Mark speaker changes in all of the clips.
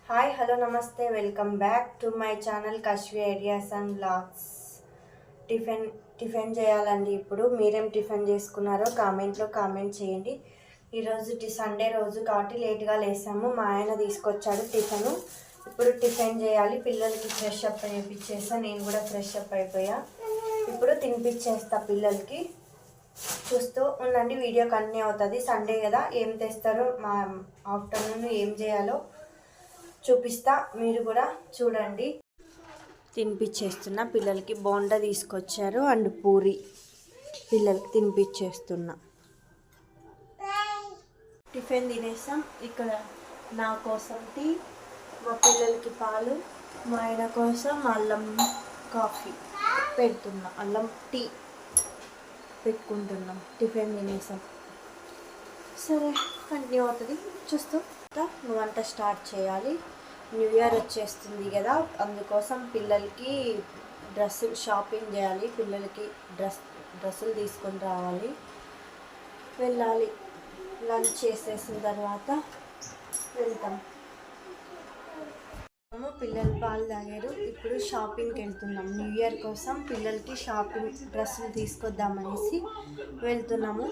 Speaker 1: Hi hello నమస్తే welcome back to my channel Kashvi ideas and blogs. Tiffin చేయాలండి. ఇప్పుడు మీరేం టిఫిన్ చేసుకున్నారో కామెంట్ చేయండి. ఈరోజు సండే రోజు కాబట్టి లేట్గా లేసాము. మా ఆయన తీసుకొచ్చాడు టిఫిన్. ఇప్పుడు టిఫిన్ చేయాలి. పిల్లలకి ఫ్రెష్ అప్ అయిపించేస్తా. నేను కూడా ఫ్రెష్ అప్ అయిపోయా. ఇప్పుడు తినిపించేస్తా పిల్లలకి. చూస్తూ ఉండండి, వీడియో కంటిన్యూ అవుతుంది. సండే కదా, ఏం తెస్తారో మా ఆఫ్టర్నూన్ ఏం చేయాలో చూపిస్తా, మీరు కూడా చూడండి. తినిపించేస్తున్నా పిల్లలకి. బోండా తీసుకొచ్చారు అండ్ పూరి పిల్లలకి తినిపించేస్తున్నా. టిఫిన్ తినేసాం. ఇక్కడ నా కోసం టీ, మా పిల్లలకి పాలు, మా ఆయన కోసం అల్లం కాఫీ పెడుతున్నా, అల్లం టీ పెట్టుకుంటున్నాం. టిఫిన్ తినేసాం. సరే, కంటిన్యూ అవుతుంది చూస్తూ. వంట స్టార్ట్ చేయాలి. న్యూ ఇయర్ వచ్చేస్తుంది కదా, అందుకోసం పిల్లలకి షాపింగ్ చేయాలి. పిల్లలకి డ్రెస్సులు తీసుకొని రావాలి. వెళ్ళాలి. లంచ్ చేసేసిన తర్వాత వెళ్తాం. పిల్లలు పాలు తాగారు. ఇప్పుడు షాపింగ్కి వెళ్తున్నాం. న్యూ ఇయర్ కోసం పిల్లలకి డ్రెస్సులు తీసుకొద్దామనేసి వెళ్తున్నాము.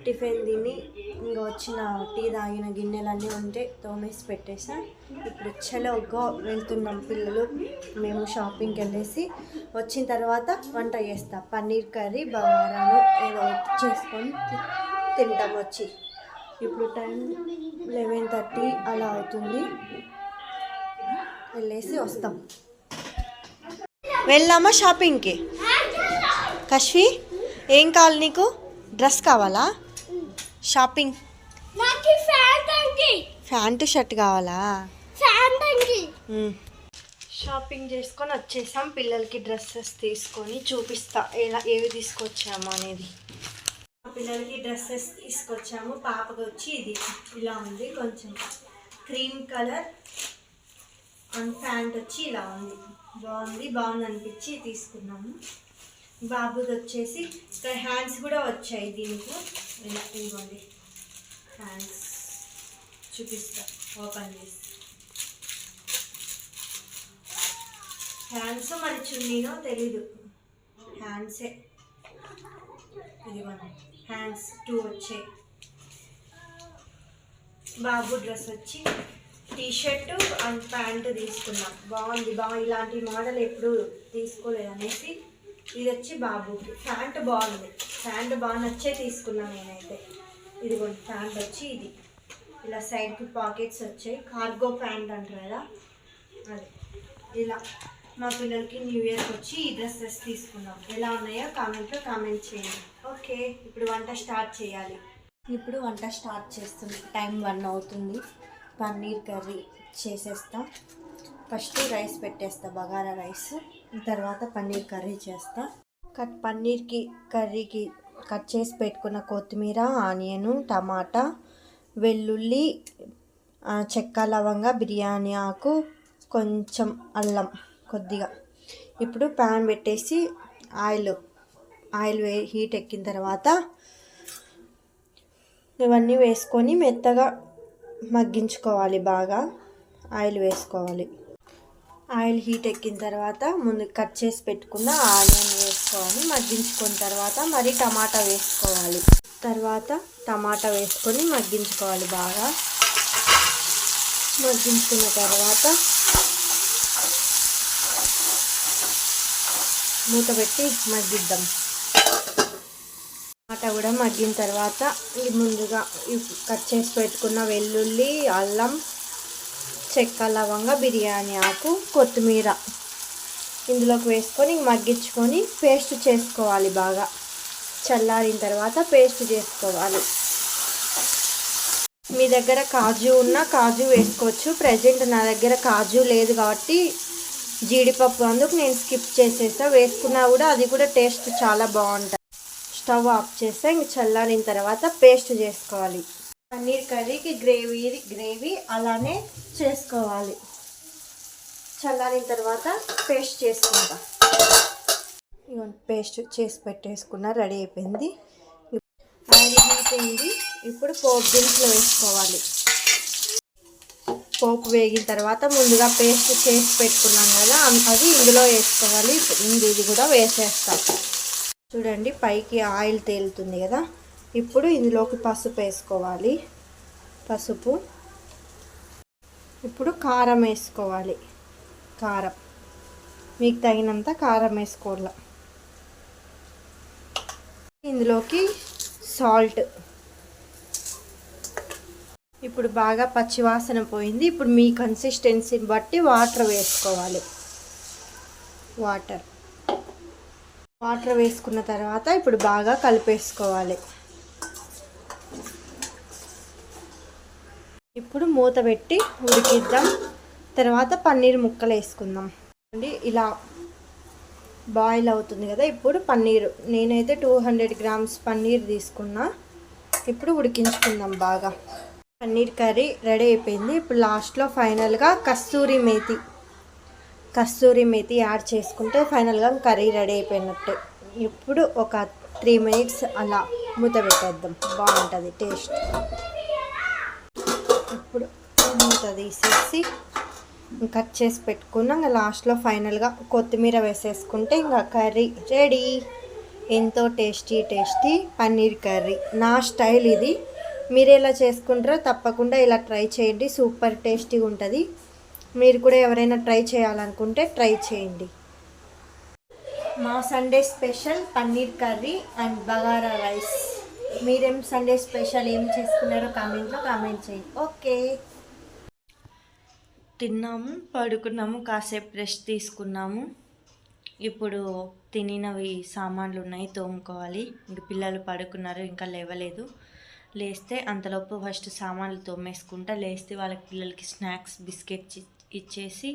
Speaker 1: టిఫిన్ తిని ఇంకా వచ్చిన టీ తాగిన గిన్నెలన్నీ ఉంటే తోమేసి పెట్టేసా. ఇప్పుడు చలోగా వెళ్తున్నాం. పిల్లలు మేము షాపింగ్కి వెళ్ళేసి వచ్చిన తర్వాత వంట చేస్తాం. పన్నీర్ కర్రీ బగారాను ఏదో చేసుకొని తింటాం వచ్చి. ఇప్పుడు టైం 11:30 అలా అవుతుంది. వెళ్ళేసి వస్తాం. వెళ్దామా షాపింగ్కి? కశ్వి, ఏం కావాలి నీకు? డ్రెస్ కావాలా? షాపింగ్ ప్యాంటు షర్ట్ కావాలా? షాపింగ్ చేసుకొని వచ్చేసాం. పిల్లలకి డ్రెస్సెస్ తీసుకొని చూపిస్తా ఏవి తీసుకొచ్చాము అనేది. పిల్లలకి డ్రెస్సెస్ తీసుకొచ్చాము. పాపకు వచ్చి ఇది ఇలా ఉంది, కొంచెం క్రీమ్ కలర్ అండ్ ప్యాంట్ వచ్చి ఇలా ఉంది. బాగుంది అనిపించి తీసుకున్నాము. బాబుది వచ్చేసి ఇక్కడ హ్యాండ్స్ కూడా వచ్చాయి దీనికి. ఇలా ఇవ్వండి హ్యాండ్స్, చూపిస్తా ఓపెన్ చేసి. హ్యాండ్స్ మరి చున్నీనో తెలీదు, హ్యాండ్సే. ఇదిగోండి హ్యాండ్స్ 2 వచ్చాయి. బాబు డ్రెస్ వచ్చి టీషర్టు అండ్ ప్యాంటు తీసుకున్నాం. బాగుంది. ఇలాంటి మోడల్ ఎప్పుడు తీసుకోలేదు అనేసి ఇది వచ్చి బాబుకి. ప్యాంటు బాగుంది. ప్యాంటు బాగా నచ్చే తీసుకున్నాను నేనైతే. ఇదిగోండి ప్యాంట్ వచ్చి ఇది ఇలా సైడ్కి పాకెట్స్ వచ్చాయి. కార్గో ప్యాంట్ అంటారు కదా అది. ఇలా మా పిల్లలకి న్యూ ఇయర్కి వచ్చి ఈ డ్రెస్సెస్ తీసుకున్నాం. ఎలా ఉన్నాయో కామెంట్ చేయండి. ఓకే, ఇప్పుడు వంట స్టార్ట్ చేయాలి. ఇప్పుడు వంట స్టార్ట్ చేస్తుంది. టైం 1 అవుతుంది. పన్నీర్ కర్రీ చేసేస్తా. ఫస్ట్ రైస్ పెట్టేస్తా, బగారా రైస్. తర్వాత పన్నీర్ కర్రీ చేస్తా. కర్రీకి కట్ చేసి పెట్టుకున్న కొత్తిమీర, ఆనియను, టమాటా, వెల్లుల్లి, చెక్క, లవంగా, బిర్యానీ ఆకు, కొంచెం అల్లం కొద్దిగా. ఇప్పుడు ప్యాన్ పెట్టేసి ఆయిల్ హీట్ ఎక్కిన తర్వాత ఇవన్నీ వేసుకొని మెత్తగా మగ్గించుకోవాలి. బాగా ఆయిల్ వేసుకోవాలి. ఆయిల్ హీట్ ఎక్కిన తర్వాత ముందు కట్ చేసి పెట్టుకున్న ఆనియన్ వేసుకోవాలి. మగ్గించుకున్న తర్వాత మరి టమాటా వేసుకోవాలి. తర్వాత టమాటా వేసుకొని మగ్గించుకోవాలి. బాగా మగ్గించుకున్న తర్వాత మూత పెట్టి మగ్గిద్దాం. టమాటా కూడా మగ్గిన తర్వాత ముందుగా కట్ చేసి పెట్టుకున్న వెల్లుల్లి, అల్లం, చెక్క, లవంగా, బిర్యానీ ఆకు, కొత్తిమీర ఇందులోకి వేసుకొని మగ్గించుకొని పేస్ట్ చేసుకోవాలి. బాగా చల్లారిన తర్వాత పేస్ట్ చేసుకోవాలి. మీ దగ్గర కాజు ఉన్నా కాజు వేసుకోవచ్చు. ప్రజెంట్ నా దగ్గర కాజు లేదు కాబట్టి జీడిపప్పు, అందుకు నేను స్కిప్ చేసేసా. వేసుకున్నా కూడా అది కూడా టేస్ట్ చాలా బాగుంటుంది. స్టవ్ ఆఫ్ చేస్తే ఇంక చల్లారిన తర్వాత పేస్ట్ చేసుకోవాలి. పన్నీర్ కర్రీకి గ్రేవీ అలానే చేసుకోవాలి. చల్లారిన తర్వాత పేస్ట్ చేసుకుంటా. ఇవన్నీ పేస్ట్ చేసి పెట్టేసుకున్నా, రెడీ అయిపోయింది. ఆయిల్ హీట్ అయింది. ఇప్పుడు పోపు దినుసులు వేసుకోవాలి. పోపు వేగిన తర్వాత ముందుగా పేస్ట్ చేసి పెట్టుకున్నాం కదా, అది ఇందులో వేసుకోవాలి. ఇది కూడా వేసేస్తాం. చూడండి పైకి ఆయిల్ తేలుతుంది కదా. ఇప్పుడు ఇందులోకి పసుపు వేసుకోవాలి. పసుపు. ఇప్పుడు కారం వేసుకోవాలి. కారం మీకు తగినంత కారం వేసుకోవాలి. ఇందులోకి సాల్ట్. ఇప్పుడు బాగా పచ్చివాసన పోయింది. ఇప్పుడు మీ కన్సిస్టెన్సీని బట్టి వాటర్ వేసుకోవాలి. వాటర్ వేసుకున్న తర్వాత ఇప్పుడు బాగా కలిపేసుకోవాలి. ఇప్పుడు మూత పెట్టి ఉడికిద్దాం. తర్వాత పన్నీర్ ముక్కలు వేసుకుందాం. అండి ఇలా బాయిల్ అవుతుంది కదా. ఇప్పుడు పన్నీరు నేనైతే 200 గ్రామ్స్ పన్నీర్ తీసుకున్నా. ఇప్పుడు ఉడికించుకుందాం బాగా. పన్నీర్ కర్రీ రెడీ అయిపోయింది. ఇప్పుడు లాస్ట్లో ఫైనల్గా కస్తూరి మేతి యాడ్ చేసుకుంటే ఫైనల్గా కర్రీ రెడీ అయిపోయినట్టే. ఇప్పుడు ఒక 3 మినిట్స్ అలా మూత పెట్టేద్దాం. బాగుంటుంది టేస్ట్. ఇప్పుడు మూత తీసేసి కట్ చేసి పెట్టుకున్నాం. లాస్ట్లో ఫైనల్గా కొత్తిమీర వేసేసుకుంటే ఇంకా కర్రీ రెడీ. ఎంతో టేస్టీ పన్నీర్ కర్రీ. నా స్టైల్ ఇది. మీరు ఎలా చేసుకుంటారో తప్పకుండా ఇలా ట్రై చేయండి. సూపర్ టేస్టీగా ఉంటుంది. మీరు కూడా ఎవరైనా ట్రై చేయాలనుకుంటే ట్రై చేయండి. మా Sunday special paneer curry and bagara rice. మీరేం సండే స్పెషల్ ఏం చేసుకున్నారో కామెంట్లో కామెంట్ చేయండి. ఓకే, తిన్నాము, పడుకున్నాము, కాసేపు రెస్ట్ తీసుకున్నాము. ఇప్పుడు తినినవి సామాన్లు ఉన్నాయి, తోముకోవాలి. ఇంక పిల్లలు పడుకున్నారు, ఇంకా లేవలేదు. లేస్తే అంతలోపు ఫస్ట్ సామాన్లు తోమేసుకుంటా. లేస్తే వాళ్ళకి పిల్లలకి స్నాక్స్ బిస్కెట్స్ ఇచ్చేసి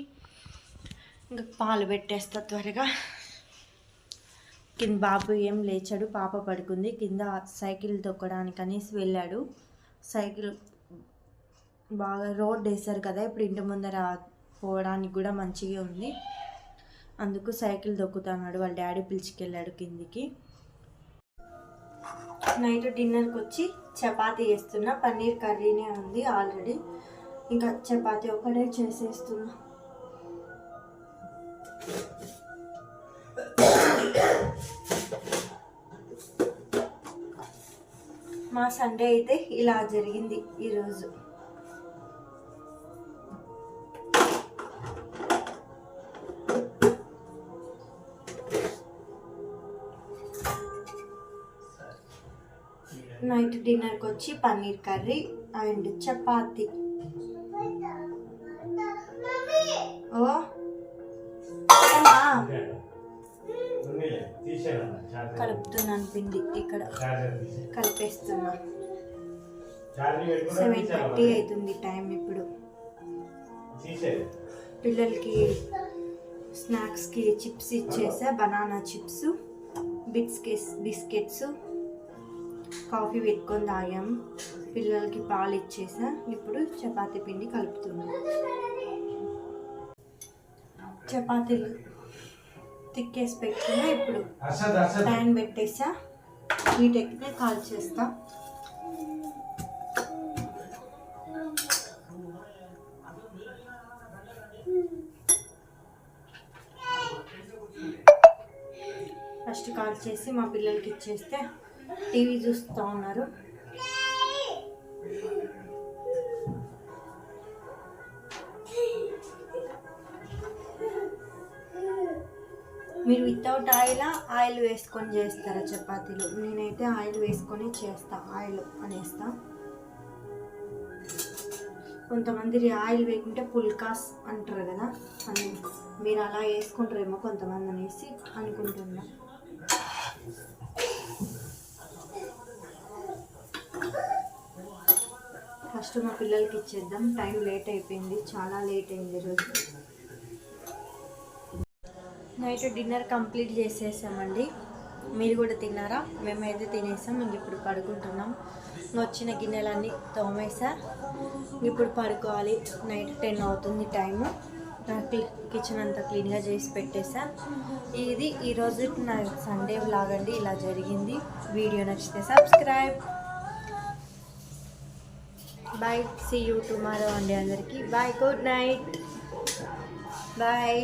Speaker 1: ఇంకా పాలు పెట్టేస్తా త్వరగా. కింద బాబు ఏం లేచాడు, పాప పడుకుంది. కింద సైకిల్ తొక్కడానికి అనేసి వెళ్ళాడు. సైకిల్ బాగా రోడ్ వేశారు కదా, ఇప్పుడు ఇంటి ముందర పోవడానికి కూడా మంచిగా ఉంది. అందుకు సైకిల్ దొక్కుతున్నాడు. వాళ్ళ డాడీ పిలుచుకెళ్ళాడు కిందికి. నైట్ డిన్నర్కి వచ్చి చపాతీ చేస్తున్నా. పన్నీర్ కర్రీనే ఉంది ఆల్రెడీ, ఇంకా చపాతీ ఒకటే చేసేస్తున్నా. మా సండే అయితే ఇలా జరిగింది ఈరోజు. నైట్ డిన్నర్కి వచ్చి పన్నీర్ కర్రీ అండ్ చపాతీ. కలుపుతున్నాను పిండి. ఇక్కడ కలిపేస్తున్నా. 7:30 అవుతుంది టైం. ఇప్పుడు పిల్లలకి స్నాక్స్కి చిప్స్ ఇచ్చేసా. బనానా చిప్స్, బిస్కెట్స్, కాఫీ పెట్టుకొని తాగాం. పిల్లలకి పాలు ఇచ్చేసా. ఇప్పుడు చపాతీ పిండి కలుపుతున్నా. చపాతీలు తిక్కేసి పెట్టుకున్నా. ఇప్పుడు ప్యాన్ పెట్టేసా. హీట్ ఎక్కితే కాల్ చేస్తా. ఫస్ట్ కాల్ చేసి మా పిల్లలకి ఇచ్చేస్తే టీవీ చూస్తూ ఉన్నారు. మీరు వితౌట్ ఆయిల్ వేసుకొని చేస్తారా చపాతీలు? నేనైతే ఆయిల్ వేసుకొని చేస్తా. ఆయిల్ అనేస్తా. కొంతమంది ఆయిల్ వేయకుంటే పుల్కాస్ అంటారు కదా, అని మీరు అలా వేసుకుంటారేమో కొంతమంది అనేసి అనుకుంటున్నా. ఫస్ట్ మా పిల్లలకి ఇచ్చేద్దాం. టైం లేట్ అయిపోయింది, చాలా లేట్ అయింది ఈరోజు. నైట్ డిన్నర్ కంప్లీట్ చేసేసామండి. మీరు కూడా తిన్నారా? మేమైతే తినేసాం. ఇంక ఇప్పుడు పడుకుంటున్నాం. వచ్చిన గిన్నెలన్నీ తోమేసా. ఇప్పుడు పడుకోవాలి. నైట్ 10 అవుతుంది టైము. కిచెన్ అంతా క్లీన్గా చేసి పెట్టేసా. ఇది ఈరోజు నా సండే వ్లాగ్ అండి. ఇలా జరిగింది. వీడియో నచ్చితే subscribe. Bye, see you tomorrow అండి అందరికీ. Bye, good night, bye.